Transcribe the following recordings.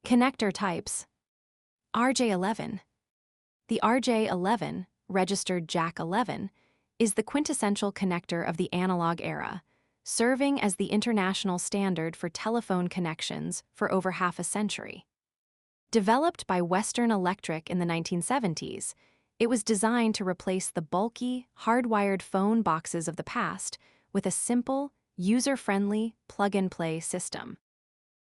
Connector types. RJ11. The RJ11, registered Jack 11, is the quintessential connector of the analog era, serving as the international standard for telephone connections for over half a century. Developed by Western Electric in the 1970s, it was designed to replace the bulky, hardwired phone boxes of the past with a simple, user-friendly, plug-and-play system.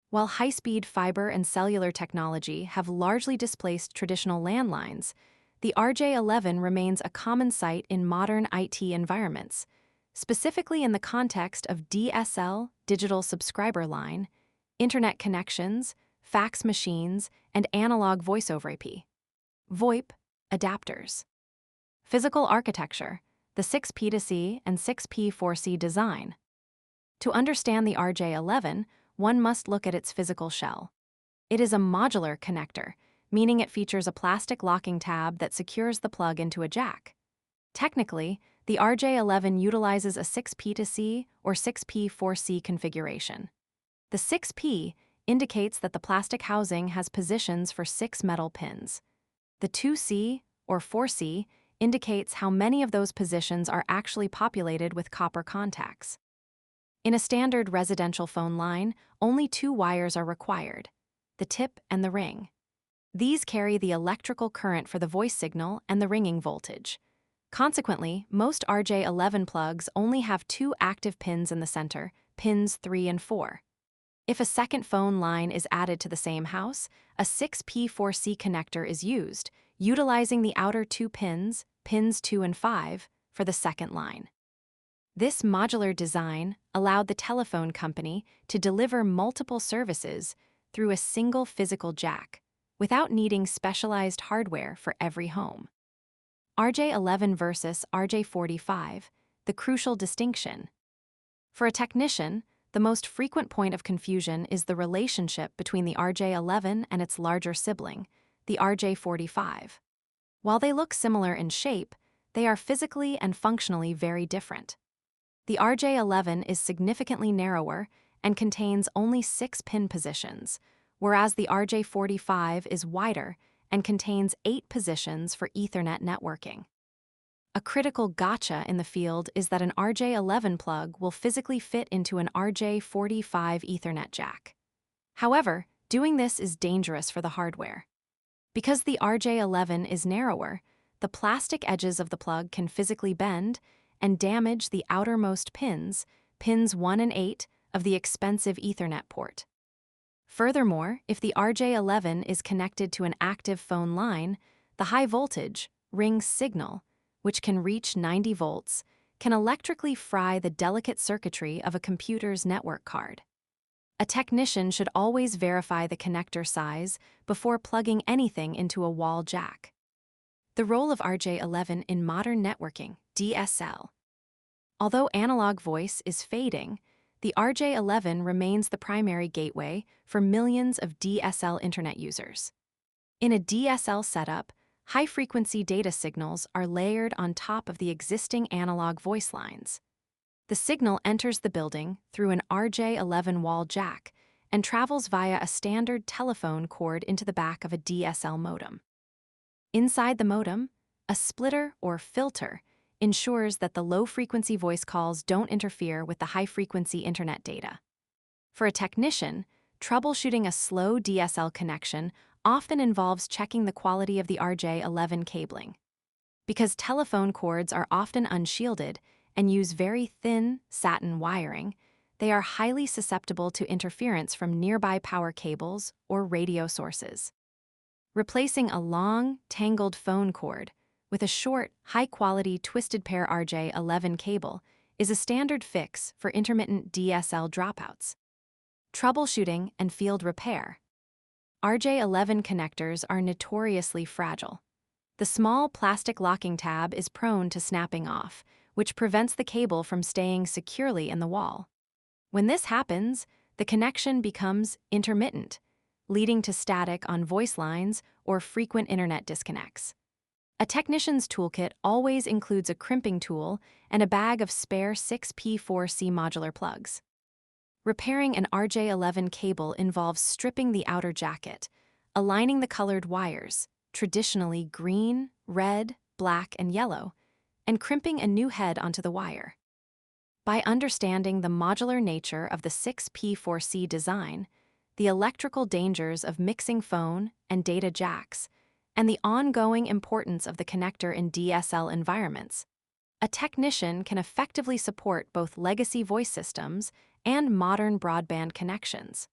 While high-speed fiber and cellular technology have largely displaced traditional landlines, the RJ11 remains a common sight in modern IT environments, specifically in the context of DSL, digital subscriber line, internet connections, fax machines, and analog voice over IP. VoIP adapters. Physical architecture, the 6P2C and 6P4C design. To understand the RJ11, one must look at its physical shell. It is a modular connector, meaning it features a plastic locking tab that secures the plug into a jack. Technically, the RJ11 utilizes a 6P2C or 6P4C configuration. The 6P indicates that the plastic housing has positions for 6 metal pins. The 2C or 4C indicates how many of those positions are actually populated with copper contacts. In a standard residential phone line, only 2 wires are required, the tip and the ring. These carry the electrical current for the voice signal and the ringing voltage. Consequently, most RJ11 plugs only have 2 active pins in the center, pins 3 and 4. If a second phone line is added to the same house, a 6P4C connector is used, utilizing the outer 2 pins, pins 2 and 5, for the second line. This modular design allowed the telephone company to deliver multiple services through a single physical jack, without needing specialized hardware for every home. RJ11 versus RJ45, the crucial distinction. For a technician, the most frequent point of confusion is the relationship between the RJ11 and its larger sibling, the RJ45. While they look similar in shape, they are physically and functionally very different. The RJ11 is significantly narrower and contains only 6 pin positions, whereas the RJ45 is wider and contains 8 positions for Ethernet networking. A critical gotcha in the field is that an RJ11 plug will physically fit into an RJ45 Ethernet jack. However, doing this is dangerous for the hardware. Because the RJ11 is narrower, the plastic edges of the plug can physically bend and damage the outermost pins, pins 1 and 8, of the expensive Ethernet port. Furthermore, if the RJ11 is connected to an active phone line, the high voltage, ring signal, which can reach 90 volts, can electrically fry the delicate circuitry of a computer's network card. A technician should always verify the connector size before plugging anything into a wall jack. The role of RJ11 in modern networking, DSL. Although analog voice is fading, the RJ11 remains the primary gateway for millions of DSL internet users. In a DSL setup, high-frequency data signals are layered on top of the existing analog voice lines. The signal enters the building through an RJ11 wall jack and travels via a standard telephone cord into the back of a DSL modem. Inside the modem, a splitter or filter ensures that the low-frequency voice calls don't interfere with the high-frequency internet data. For a technician, troubleshooting a slow DSL connection often involves checking the quality of the RJ11 cabling. Because telephone cords are often unshielded and use very thin satin wiring, they are highly susceptible to interference from nearby power cables or radio sources. Replacing a long, tangled phone cord with a short, high-quality twisted pair RJ11 cable is a standard fix for intermittent DSL dropouts. Troubleshooting and field repair. RJ11 connectors are notoriously fragile. The small plastic locking tab is prone to snapping off, which prevents the cable from staying securely in the wall. When this happens, the connection becomes intermittent, leading to static on voice lines or frequent internet disconnects. A technician's toolkit always includes a crimping tool and a bag of spare 6P4C modular plugs. Repairing an RJ11 cable involves stripping the outer jacket, aligning the colored wires, traditionally green, red, black, and yellow, and crimping a new head onto the wire. By understanding the modular nature of the 6P4C design, the electrical dangers of mixing phone and data jacks, and the ongoing importance of the connector in DSL environments, a technician can effectively support both legacy voice systems and modern broadband connections.